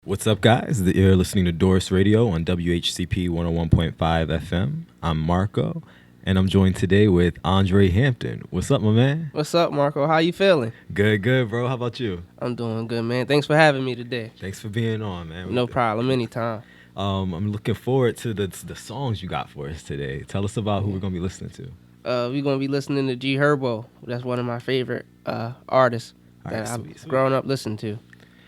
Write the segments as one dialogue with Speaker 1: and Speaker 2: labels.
Speaker 1: What's up, guys? You're listening to DORiS Radio on WHCP 101.5 FM. I'm Marco, and I'm joined today with Andre Hampton. What's up, my man?
Speaker 2: What's up, Marco? How you feeling?
Speaker 1: Good, bro. How about you?
Speaker 2: I'm doing good, man. Thanks for having me today.
Speaker 1: Thanks for being on, man.
Speaker 2: No problem, anytime.
Speaker 1: I'm looking forward to the songs you got for us today. Tell us about who we're going to be listening to.
Speaker 2: We're going to be listening to Herbo. That's one of my favorite artists that I've grown up listening to.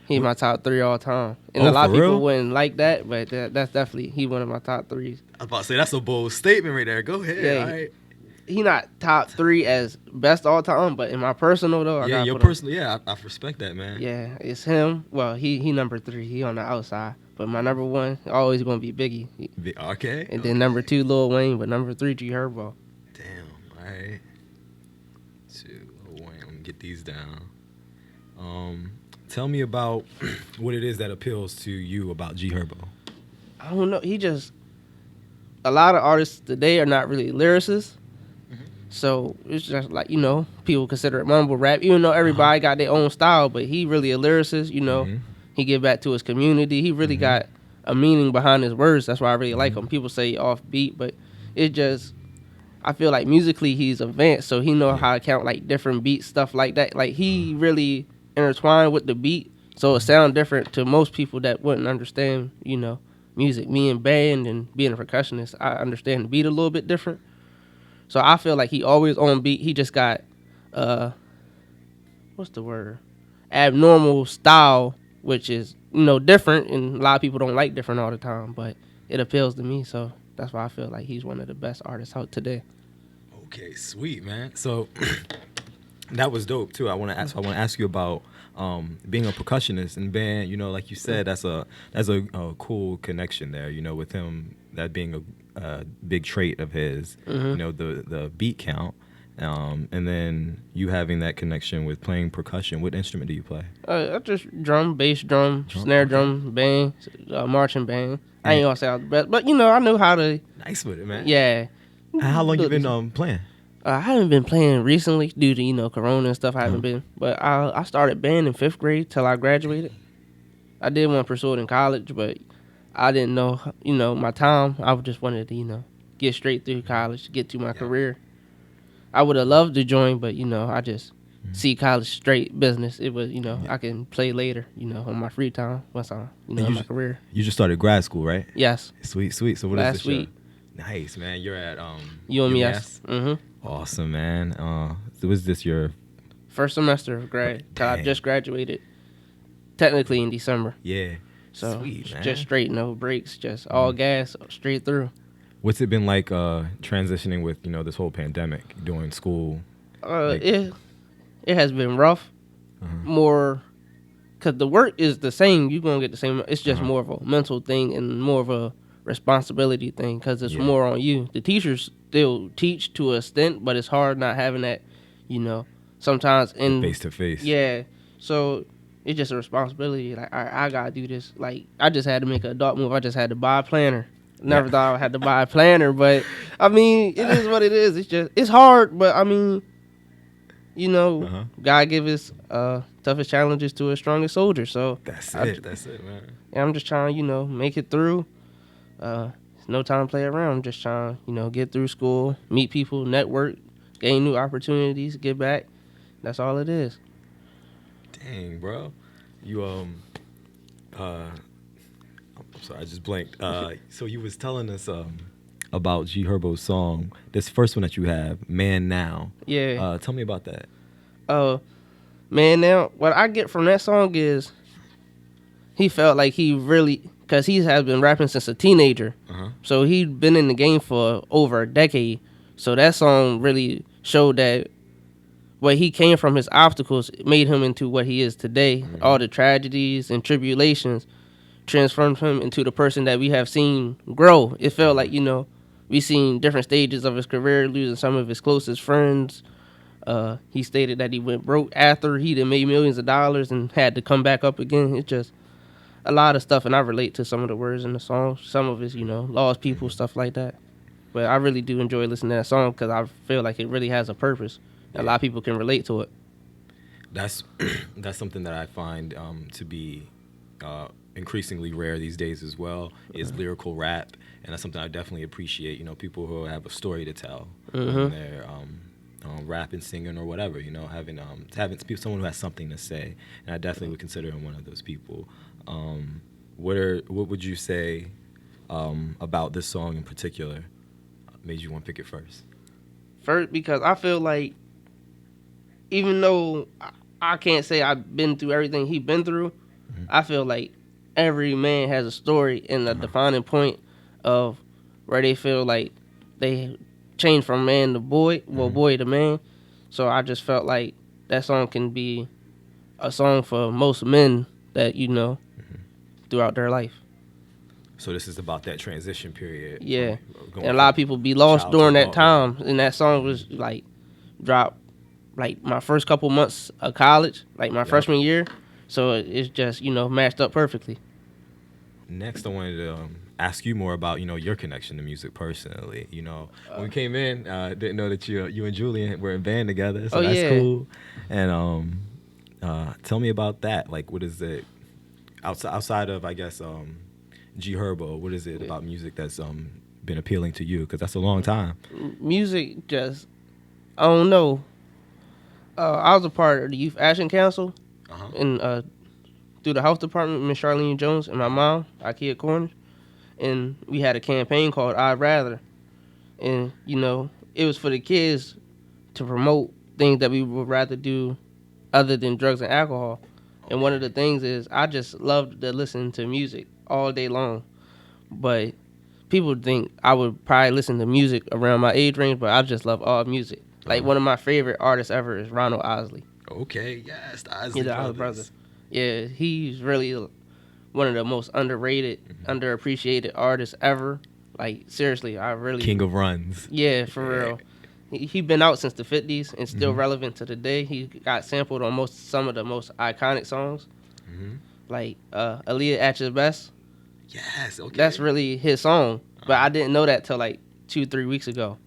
Speaker 2: He's my top 3 all time. And a lot of people wouldn't like that, but that's definitely, one of my top 3s.
Speaker 1: I was about to say, that's a bold statement right there. Go ahead.
Speaker 2: Yeah,
Speaker 1: all right.
Speaker 2: He not top 3 as best all time, but in my personal, though,
Speaker 1: I respect that, man.
Speaker 2: Yeah, it's him. Well, he number 3. He on the outside. But my number 1, always going to be Biggie.
Speaker 1: Okay.
Speaker 2: And then number 2, Lil Wayne, but number 3, Herbo.
Speaker 1: Damn, all right. 2, Lil Wayne. Let me get these down. Tell me about what it is that appeals to you about Herbo.
Speaker 2: I don't know. A lot of artists today are not really lyricists. Mm-hmm. So it's just like, people consider it mumble rap, even though everybody got their own style, but he really a lyricist, Mm-hmm. He give back to his community. He really got a meaning behind his words. That's why I really like him. People say offbeat, but it just, I feel like musically he's advanced, so he know how to count like different beats, stuff like that. Like he really intertwined with the beat, so it sound different to most people that wouldn't understand, music. Me and band and being a percussionist, I understand the beat a little bit different. So I feel like he always on beat. He just got what's the word? Abnormal style, which is, different, and a lot of people don't like different all the time, but it appeals to me, so that's why I feel like he's one of the best artists out today.
Speaker 1: Okay, sweet, man. So that was dope too. I want to ask you about being a percussionist in band. Like you said, that's a cool connection there. With him, that being a big trait of his. Mm-hmm. The beat count, and then you having that connection with playing percussion. What instrument do you play?
Speaker 2: I just drum, bass drum, snare drum, band, marching band. I ain't gonna say I was the best, but I knew how to.
Speaker 1: Nice with it, man.
Speaker 2: Yeah.
Speaker 1: How long you been playing?
Speaker 2: I haven't been playing recently due to, Corona and stuff. I haven't been. But I started band in 5th grade till I graduated. I did want to pursue it in college, but I didn't know, my time. I just wanted to, get straight through college, get to my career. I would have loved to join, but, I just see college straight business. It was, I can play later, on my free time once I'm, in my career.
Speaker 1: You just started grad school, right?
Speaker 2: Yes.
Speaker 1: Sweet. So what
Speaker 2: Last
Speaker 1: is this
Speaker 2: week.
Speaker 1: Nice, man. You're at
Speaker 2: UMES. Mm-hmm.
Speaker 1: Awesome, man. So was this your
Speaker 2: first semester of grad? I just graduated, technically in December.
Speaker 1: Yeah.
Speaker 2: So
Speaker 1: sweet, man.
Speaker 2: Just straight, no breaks, just all gas, straight through.
Speaker 1: What's it been like transitioning with this whole pandemic, doing school?
Speaker 2: It has been rough. More, cause the work is the same. You're gonna get the same. It's just more of a mental thing and more of a responsibility thing, because it's more on you. The teachers still teach to a extent, but it's hard not having that, sometimes in
Speaker 1: face to face.
Speaker 2: Yeah, so it's just a responsibility. Like I gotta do this. Like I just had to make an adult move. I just had to buy a planner. Never thought I had to buy a planner, but I mean, it is what it is. It's hard, but I mean, God give his toughest challenges to his strongest soldier. So
Speaker 1: that's it, man.
Speaker 2: Yeah, I'm just trying, make it through. It's no time to play around. I'm just trying, get through school, meet people, network, gain new opportunities, get back. That's all it is.
Speaker 1: Dang, bro. You I'm sorry, I just blanked. So you was telling us about Herbo's song, this first one that you have, Man Now.
Speaker 2: Yeah.
Speaker 1: Tell me about that.
Speaker 2: Man Now, what I get from that song is he felt like he really, because he has been rapping since a teenager. So he'd been in the game for over a decade. So that song really showed that where he came from, his obstacles, made him into what he is today. All the tragedies and tribulations transformed him into the person that we have seen grow. It felt like, we seen different stages of his career, losing some of his closest friends. He stated that he went broke after he done made millions of dollars and had to come back up again. It's just a lot of stuff, and I relate to some of the words in the song. Some of it's, lost people, stuff like that. But I really do enjoy listening to that song because I feel like it really has a purpose. A lot of people can relate to it.
Speaker 1: That's something that I find to be increasingly rare these days as well is lyrical rap, and that's something I definitely appreciate. You know, people who have a story to tell when they're rapping, singing, or whatever. You know, having someone who has something to say, and I definitely would consider him one of those people. What would you say about this song in particular made you want to pick it first?
Speaker 2: First, because I feel like even though I can't say I've been through everything he's been through, I feel like every man has a story and a defining point of where they feel like they change from man to boy, boy to man. So I just felt like that song can be a song for most men that throughout their life.
Speaker 1: So this is about that transition period.
Speaker 2: Yeah, and a lot of people be lost during that time, and that song was like dropped like my first couple months of college, like my freshman year. So it's just matched up perfectly.
Speaker 1: Next, I wanted to ask you more about your connection to music personally. When we came in, didn't know that you and Julian were in band together, so that's cool. And tell me about that. Like, what is it outside of, I guess, Herbo? What is it about music that's been appealing to you? Because that's a long time.
Speaker 2: Music just, I don't know. I was a part of the Youth Action Council, and through the health department, Miss Charlene Jones and my mom, Ikea Corners, and we had a campaign called I'd Rather, and it was for the kids to promote things that we would rather do other than drugs and alcohol. And one of the things is I just loved to listen to music all day long, but people think I would probably listen to music around my age range, but I just love all music. Like one of my favorite artists ever is Ronald Osley.
Speaker 1: Okay, yes, the Osley brothers.
Speaker 2: Yeah, he's really one of the most underrated, underappreciated artists ever. Like seriously, I really
Speaker 1: King of Runs.
Speaker 2: Yeah, for real. He been out since the 50s and still relevant to today. He got sampled on some of the most iconic songs, like Aaliyah at Your Best.
Speaker 1: Yes, okay.
Speaker 2: That's really his song, but I didn't know that till like 2-3 weeks ago.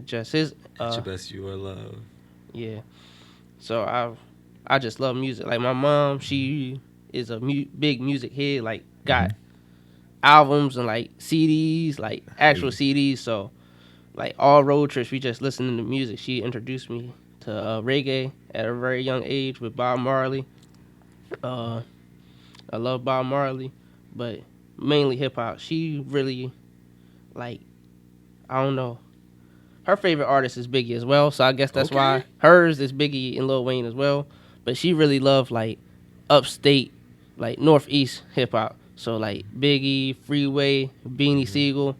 Speaker 2: Just his
Speaker 1: At Your Best, You Are Love.
Speaker 2: Yeah, so I just love music. Like my mom, she is a big music head. Like got albums and like CDs, like actual CDs. So like all road trips, we just listening to music. She introduced me to reggae at a very young age with Bob Marley. I love Bob Marley, but mainly hip hop. She really, like, I don't know. Her favorite artist is Biggie as well, so I guess that's why hers is Biggie and Lil Wayne as well. But she really loved like upstate, like northeast hip hop. So like Biggie, Freeway, Beanie Siegel,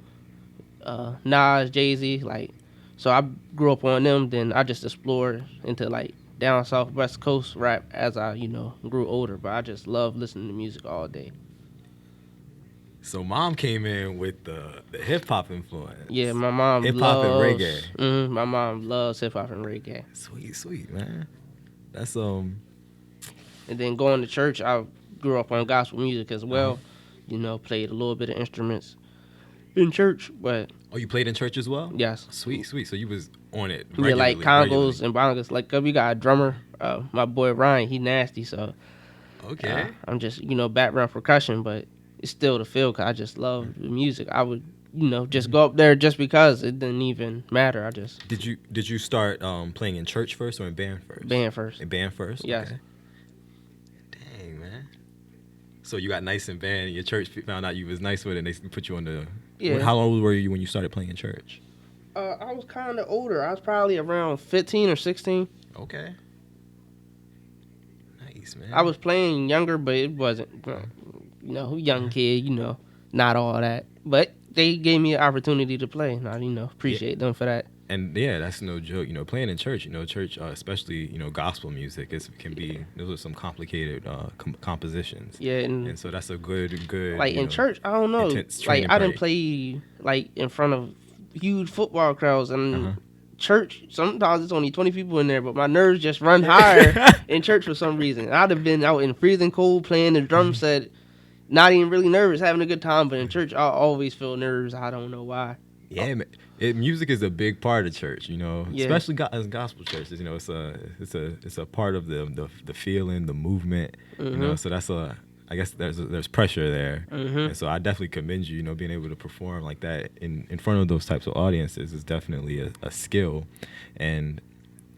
Speaker 2: Nas, Jay-Z, like. So I grew up on them. Then I just explored into like down south west coast rap as I grew older. But I just love listening to music all day.
Speaker 1: So mom came in with the hip hop influence.
Speaker 2: Yeah, my mom
Speaker 1: hip hop and reggae.
Speaker 2: My mom loves hip hop and reggae.
Speaker 1: Sweet man. That's
Speaker 2: And then going to church, I grew up on gospel music as well. Played a little bit of instruments in church, but.
Speaker 1: Oh, you played in church as well?
Speaker 2: Yes.
Speaker 1: Sweet. So you was on it.
Speaker 2: Yeah, like congos and bongos. Like we got a drummer, my boy Ryan. He nasty, so.
Speaker 1: Okay.
Speaker 2: I'm just background percussion, but. It's still the feel because I just love the music. I would, just go up there just because it didn't even matter. I just.
Speaker 1: Did you start playing in church first or in band first?
Speaker 2: Band first.
Speaker 1: In band first?
Speaker 2: Yes.
Speaker 1: Okay. Dang, man. So you got nice in band, and your church found out you was nice with it, and they put you on the.
Speaker 2: Yeah.
Speaker 1: How old were you when you started playing in church?
Speaker 2: I was kind of older. I was probably around 15 or 16.
Speaker 1: Okay. Nice, man.
Speaker 2: I was playing younger, but it wasn't. Young kid, not all that. But they gave me an opportunity to play, and I, appreciate them for that.
Speaker 1: And yeah, that's no joke. Playing in church, church, especially, gospel music, those are some complicated compositions.
Speaker 2: Yeah.
Speaker 1: And so that's a good.
Speaker 2: Like in church, I don't know. Like I didn't play like in front of huge football crowds and church. Sometimes it's only 20 people in there, but my nerves just run higher in church for some reason. I'd have been out in freezing cold playing the drum set. Not even really nervous, having a good time, but in church, I always feel nerves. I don't know why.
Speaker 1: Yeah, music is a big part of church,
Speaker 2: Yeah.
Speaker 1: especially as gospel churches. It's a part of the feeling, the movement. So that's I guess there's pressure there,
Speaker 2: Mm-hmm.
Speaker 1: and so I definitely commend you. You know, being able to perform like that in front of those types of audiences is definitely a skill. And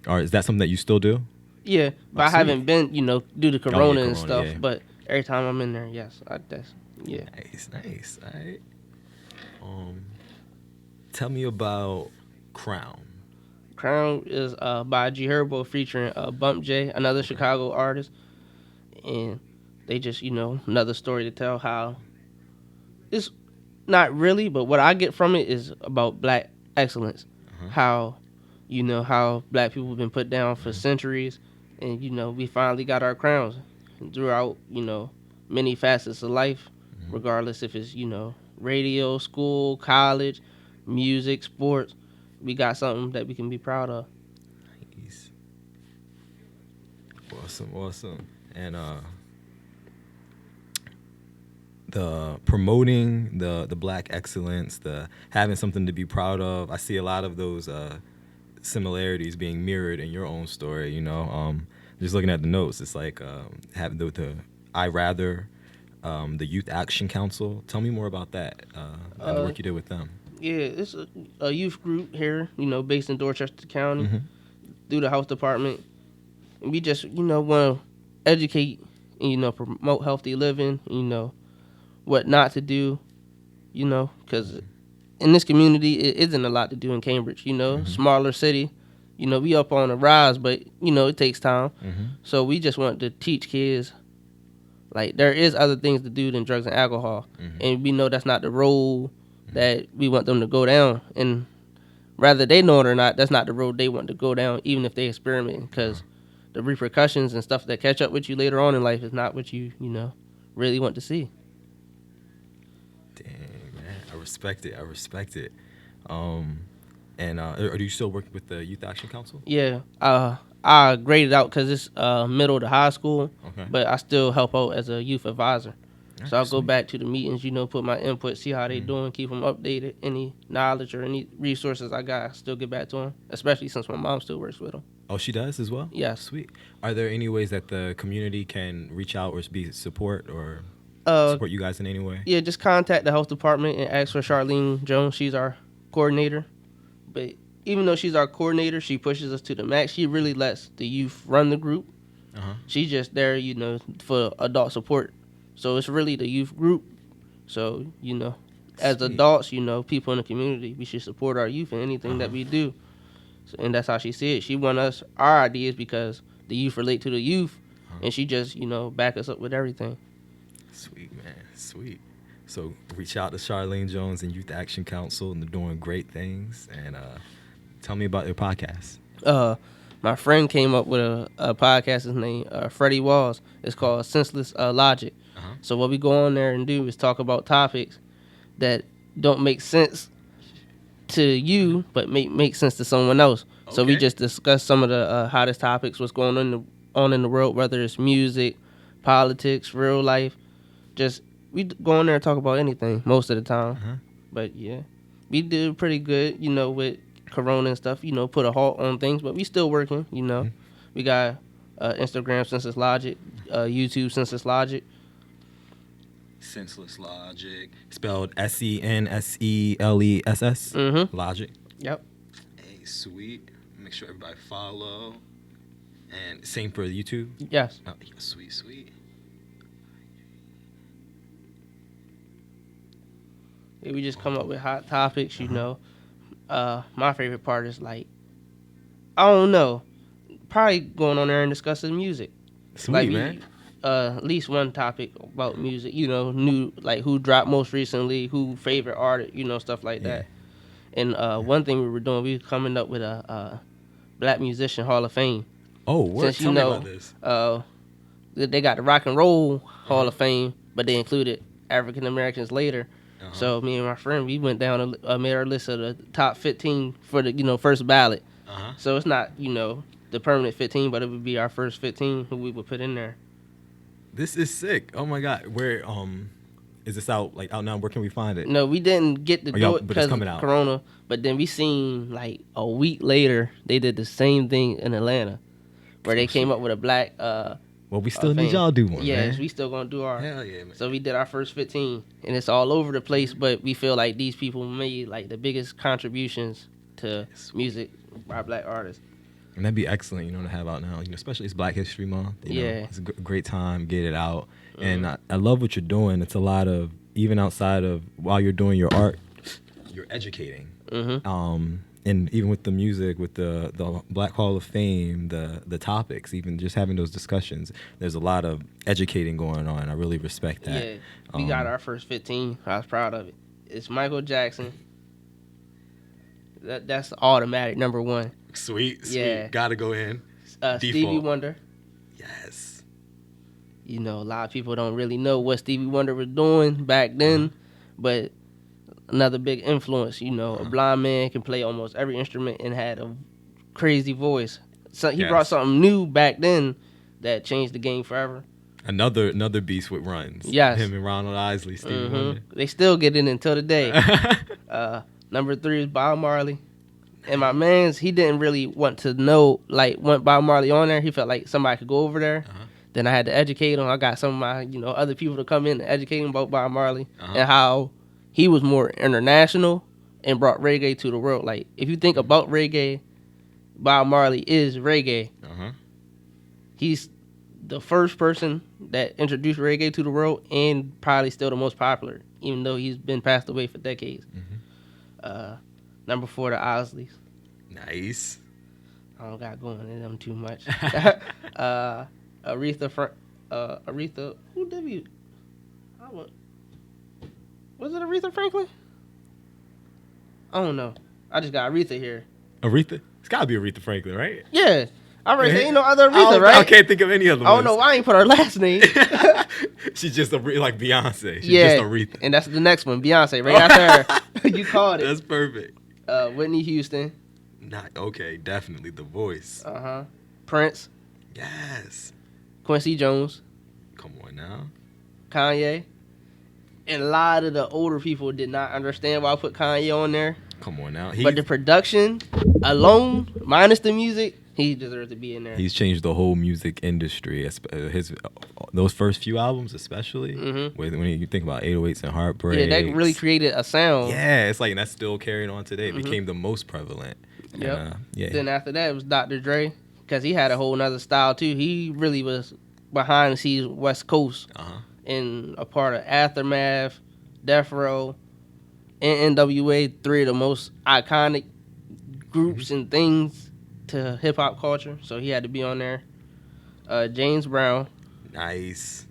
Speaker 1: or is that something that you still do?
Speaker 2: Yeah, but I
Speaker 1: sweet.
Speaker 2: haven't been, due to
Speaker 1: Oh, yeah,
Speaker 2: Corona and
Speaker 1: Corona,
Speaker 2: stuff.
Speaker 1: yeah.
Speaker 2: But every time I'm in there, yes, yeah.
Speaker 1: Nice. All right. Tell me about Crown.
Speaker 2: Crown is by Herbo featuring Bump J, another Chicago artist, and they just another story to tell. How it's not really, but what I get from it is about black excellence. How how black people have been put down for centuries, and we finally got our crowns throughout many facets of life, regardless if it's radio, school, college, music, sports. We got something that we can be proud of.
Speaker 1: Nice. Awesome. And the promoting the black excellence, the having something to be proud of. I see a lot of those similarities being mirrored in your own story. Just looking at the notes, it's like having the I rather the Youth Action Council. Tell me more about that and the work you did with them.
Speaker 2: Yeah, it's a youth group here, based in Dorchester County, through the health department. And we just, want to educate, and, promote healthy living, what not to do, because in this community, it isn't a lot to do in Cambridge, smaller city. We up on the rise, but, it takes time. So we just want to teach kids, like, there is other things to do than drugs and alcohol. And we know that's not the road that we want them to go down, and whether they know it or not, that's not the road they want to go down, even if they experiment, because the repercussions and stuff that catch up with you later on in life is not what you really want to see.
Speaker 1: Dang, man, I respect it. And do you still work with the Youth Action Council?
Speaker 2: Yeah, I graded out because it's middle to high school, but I still help out as a youth advisor. So I'll go back to the meetings, put my input, see how they doing, keep them updated. Any knowledge or any resources I got, I still get back to them, especially since my mom still works with them.
Speaker 1: Oh, she does as well?
Speaker 2: Yeah.
Speaker 1: Sweet. Are there any ways that the community can reach out or be support you guys in any way?
Speaker 2: Yeah, just contact the health department and ask for Charlene Jones. She's our coordinator. But even though she's our coordinator, she pushes us to the max. She really lets the youth run the group. She's just there, for adult support. So it's really the youth group. So, as adults, people in the community, we should support our youth in anything that we do. So, and that's how she see it. She want us, our ideas, because the youth relate to the youth. And she just, back us up with everything.
Speaker 1: Sweet, man. Sweet. So reach out to Charlene Jones and Youth Action Council, and they're doing great things. And tell me about your podcast.
Speaker 2: My friend came up with a podcast. His name Freddie Walls. It's called Senseless Logic. So what we go on there and do is talk about topics that don't make sense to you, but make sense to someone else. Okay. So we just discuss some of the hottest topics, what's going on in the world, whether it's music, politics, real life. Just we go on there and talk about anything most of the time. But yeah, we did pretty good, with Corona and stuff. Put a halt on things, but we still working. We got Instagram Senseless Logic, YouTube Senseless Logic.
Speaker 1: Senseless Logic, spelled SENSELESS. Logic.
Speaker 2: Yep.
Speaker 1: Hey, sweet. Make sure everybody follow. And same for YouTube.
Speaker 2: Yes.
Speaker 1: Oh, sweet.
Speaker 2: Yeah, we just come up with hot topics. My favorite part is I don't know, probably going on there and discussing music.
Speaker 1: Sweet, man.
Speaker 2: At least one topic about music, new, who dropped most recently, who favorite artist, stuff like that. And one thing we were doing, we were coming up with a Black Musician Hall of Fame.
Speaker 1: Oh, what? Tell me about this.
Speaker 2: They got the Rock and Roll Hall of Fame, but they included African Americans later. So me and my friend, we went down and made our list of the top 15 for the first ballot. So it's not the permanent 15, but it would be our first 15 who we would put in there.
Speaker 1: This is sick. Oh my God. Where is this out now? Where can we find it?
Speaker 2: No, we didn't get to do it because of Corona. But then we seen a week later they did the same thing in Atlanta, where they came up with a black.
Speaker 1: What Well, we still need y'all do one,
Speaker 2: yes,
Speaker 1: man.
Speaker 2: we still gonna do our.
Speaker 1: Hell yeah, man.
Speaker 2: So we did our first 15, and it's all over the place. But we feel like these people made like the biggest contributions to music by Black artists.
Speaker 1: And that'd be excellent, to have out now. Especially it's Black History Month. It's a great time, get it out. And I love what you're doing. It's a lot of, even outside of while you're doing your art, you're educating. And even with the music, with the Black Hall of Fame, the topics, even just having those discussions, there's a lot of educating going on. I really respect that.
Speaker 2: Yeah, we got our first 15. I was proud of it. It's Michael Jackson. That's automatic number one.
Speaker 1: Sweet. Yeah. Gotta go in.
Speaker 2: Stevie Wonder.
Speaker 1: Yes.
Speaker 2: A lot of people don't really know what Stevie Wonder was doing back then, but another big influence. A blind man can play almost every instrument and had a crazy voice. So he brought something new back then that changed the game forever.
Speaker 1: Another beast with runs.
Speaker 2: Yes.
Speaker 1: Him and Ronald Isley, Stevie Wonder.
Speaker 2: They still get in until today. Number 3 is Bob Marley. And my man's, he didn't really want Bob Marley on there. He felt like somebody could go over there. Then I had to educate him. I got some of my, other people to come in and educate him about Bob Marley and how he was more international and brought reggae to the world. Like, if you think about reggae, Bob Marley is reggae. He's the first person that introduced reggae to the world and probably still the most popular, even though he's been passed away for decades. Number 4, the Isleys.
Speaker 1: Nice.
Speaker 2: I don't got going in them too much. Aretha, who did we? Was it Aretha Franklin? I don't know. I just got Aretha here.
Speaker 1: Aretha? It's gotta be Aretha Franklin, right?
Speaker 2: Yeah. I already say ain't no other Aretha, right?
Speaker 1: I can't think of any other ones.
Speaker 2: I don't know why I ain't put her last name.
Speaker 1: She's just like Beyonce. She's
Speaker 2: just
Speaker 1: Aretha.
Speaker 2: And that's the next one, Beyonce, right after her. You called it.
Speaker 1: That's perfect.
Speaker 2: Whitney Houston.
Speaker 1: Okay, definitely the voice.
Speaker 2: Prince.
Speaker 1: Yes. Quincy
Speaker 2: Jones.
Speaker 1: Come on now.
Speaker 2: Kanye. And a lot of the older people did not understand why I put Kanye on there.
Speaker 1: Come on now.
Speaker 2: But the production alone, minus the music, he deserves to be in there.
Speaker 1: He's changed the whole music industry. Those first few albums, especially, when you think about 808s and Heartbreak.
Speaker 2: Yeah, that really created a sound.
Speaker 1: Yeah, it's like that's still carried on today. It became the most prevalent.
Speaker 2: Yep. Then after that, it was Dr. Dre, because he had a whole nother style too. He really was behind the scenes West Coast and a part of Aftermath, Death Row, and NWA, 3 of the most iconic groups and things to hip hop culture. So he had to be on there. James Brown.
Speaker 1: Nice.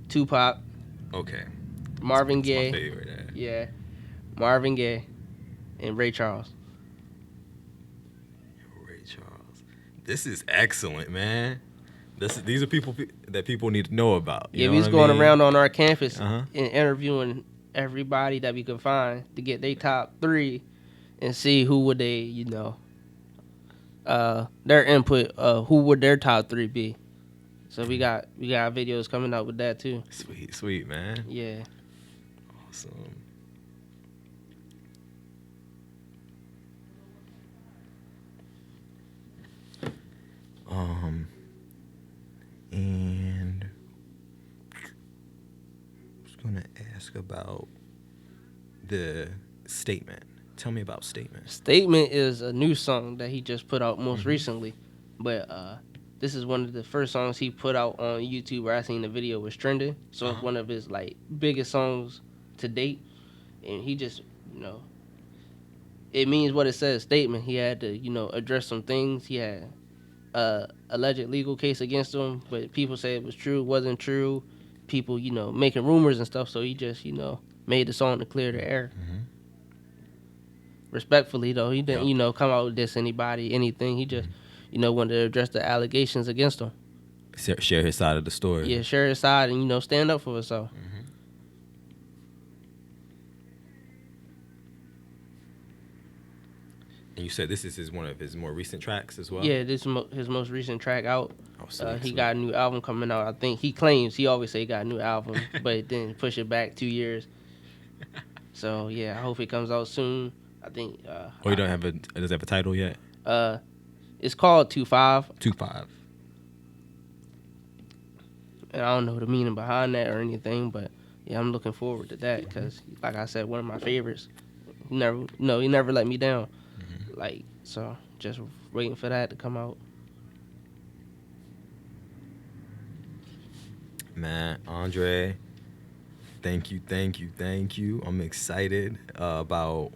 Speaker 2: Tupac.
Speaker 1: Okay.
Speaker 2: Marvin
Speaker 1: That's
Speaker 2: Gaye.
Speaker 1: my favorite.
Speaker 2: Yeah. Marvin Gaye. And Ray Charles.
Speaker 1: Ray Charles. This is excellent, man. These are people that people need to know about.
Speaker 2: We was going around on our campus and interviewing everybody that we could find to get their top 3 and see who would they, their input, who would their top 3 be. So we got videos coming out with that too.
Speaker 1: Sweet, man.
Speaker 2: Yeah.
Speaker 1: Awesome. And I was gonna ask about the Statement. Tell me about Statement.
Speaker 2: Statement is a new song that he just put out most recently, but this is one of the first songs he put out on YouTube where I seen the video was trending. So it's one of his biggest songs to date, and he just it means what it says. Statement. He had to address some things. He had alleged legal case against him, but people say it was true, wasn't true. People making rumors and stuff. So he just made the song to clear the air. Respectfully though, he didn't come out with diss anybody, anything. He just wanted to address the allegations against him.
Speaker 1: Share his side of the story.
Speaker 2: Yeah, share his side and stand up for himself.
Speaker 1: And you said this is one of his more recent tracks as well?
Speaker 2: Yeah, this is his most recent track out.
Speaker 1: Oh,
Speaker 2: he got a new album coming out. I think he claims, he always say he got a new album, but then push it back 2 years. So, yeah, I hope it comes out soon. I think...
Speaker 1: you don't have does it have a title yet?
Speaker 2: It's called 2-5.
Speaker 1: 2-5.
Speaker 2: and I don't know the meaning behind that or anything, but yeah, I'm looking forward to that because, like I said, one of my favorites. He never let me down. Like, so just waiting for that to come out.
Speaker 1: Man, Andre, thank you. I'm excited about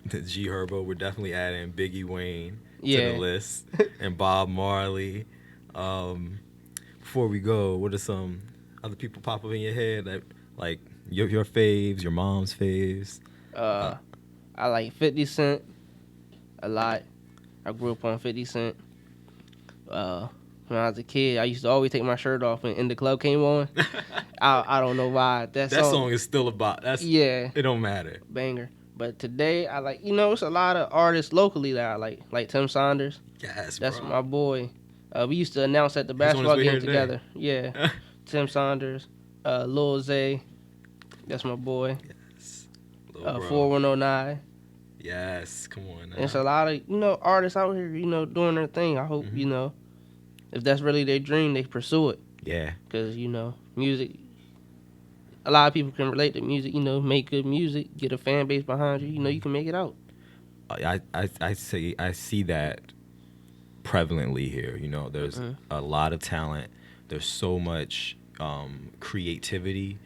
Speaker 1: the G Herbo. We're definitely adding Biggie Wayne to the list and Bob Marley. Before we go, what are some other people pop up in your head that like your faves, your mom's faves?
Speaker 2: I like 50 Cent a lot. I grew up on 50 Cent. When I was a kid, I used to always take my shirt off when In the Club came on. I don't know why. That
Speaker 1: song is still about. It don't matter.
Speaker 2: Banger. But today, I like, it's a lot of artists locally that I like Tim Saunders.
Speaker 1: Yes,
Speaker 2: That's
Speaker 1: bro.
Speaker 2: my boy. We used to announce at the basketball game together. Yeah. Tim Saunders, Lil Zay. That's my boy.
Speaker 1: Yes.
Speaker 2: 4109.
Speaker 1: Yes, come on now.
Speaker 2: There's a lot of, artists out here, doing their thing. I hope, if that's really their dream, they pursue it.
Speaker 1: Yeah.
Speaker 2: Because, music, a lot of people can relate to music, make good music, get a fan base behind you, you can make it out.
Speaker 1: I see that prevalently here. There's a lot of talent. There's so much creativity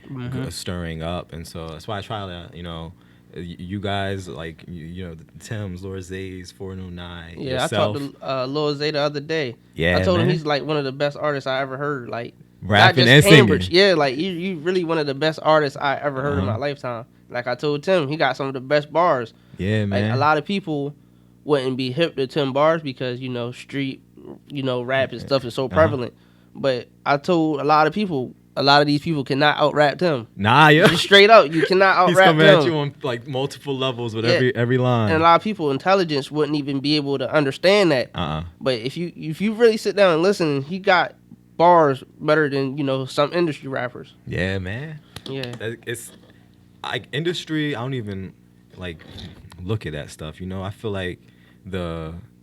Speaker 1: stirring up. And so that's why I try to, you guys, like, the Tims, Laura Zay's, 409.
Speaker 2: Yeah,
Speaker 1: yourself.
Speaker 2: I talked to Lil Zay the other day.
Speaker 1: Yeah,
Speaker 2: I told
Speaker 1: man.
Speaker 2: him he's like one of the best artists I ever heard. Like,
Speaker 1: rapping and singing.
Speaker 2: Yeah, like you really one of the best artists I ever heard in my lifetime. Like I told Tim, he got some of the best bars.
Speaker 1: Yeah, man.
Speaker 2: Like a lot of people wouldn't be hip to Tim bars because street, rap and stuff is so prevalent. But I told a lot of these people cannot out-rap Tim.
Speaker 1: Nah, yeah.
Speaker 2: Just straight up, you cannot out-rap Tim.
Speaker 1: He's coming at you on like multiple levels with every line.
Speaker 2: And a lot of people, intelligence wouldn't even be able to understand that. But if you really sit down and listen, he got bars better than some industry rappers.
Speaker 1: Yeah, man.
Speaker 2: Yeah.
Speaker 1: It's like industry. I don't even like look at that stuff. I feel like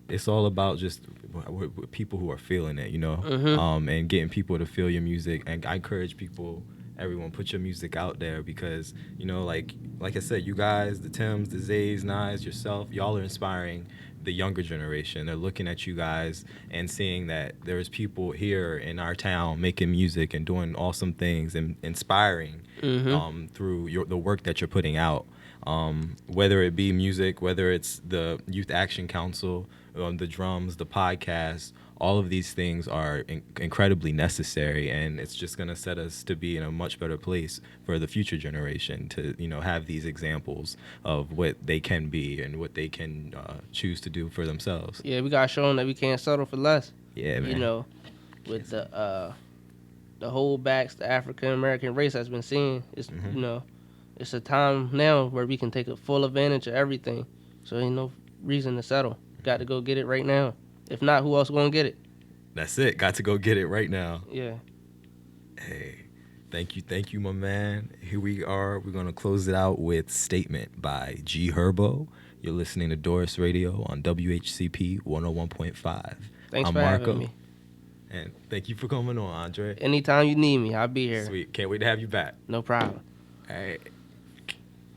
Speaker 1: it's all about just people who are feeling it, and getting people to feel your music. And I encourage everyone, put your music out there because, like I said, you guys, the Tims, the Zays, Nas, yourself, y'all are inspiring the younger generation. They're looking at you guys and seeing that there's people here in our town making music and doing awesome things and inspiring through the work that you're putting out. Whether it be music, whether it's the Youth Action Council, the drums, the podcast, all of these things are incredibly necessary, and it's just going to set us to be in a much better place for the future generation to, have these examples of what they can be and what they can choose to do for themselves.
Speaker 2: Yeah, we got to show them that we can't settle for less.
Speaker 1: Yeah, man.
Speaker 2: With the holdbacks the African American race has been seeing, it's it's a time now where we can take a full advantage of everything. So ain't no reason to settle. Got to go get it right now. If not, who else going to get it?
Speaker 1: That's it. Got to go get it right now.
Speaker 2: Yeah.
Speaker 1: Hey, thank you, my man. Here we are. We're going to close it out with Statement by G Herbo. You're listening to DORiS Radio on WHCP 101.5.
Speaker 2: Thanks
Speaker 1: I'm
Speaker 2: for
Speaker 1: Marco.
Speaker 2: having me.
Speaker 1: And thank you for coming on, Andre.
Speaker 2: Anytime you need me, I'll be here.
Speaker 1: Sweet. Can't wait to have you back.
Speaker 2: No problem.
Speaker 1: All right.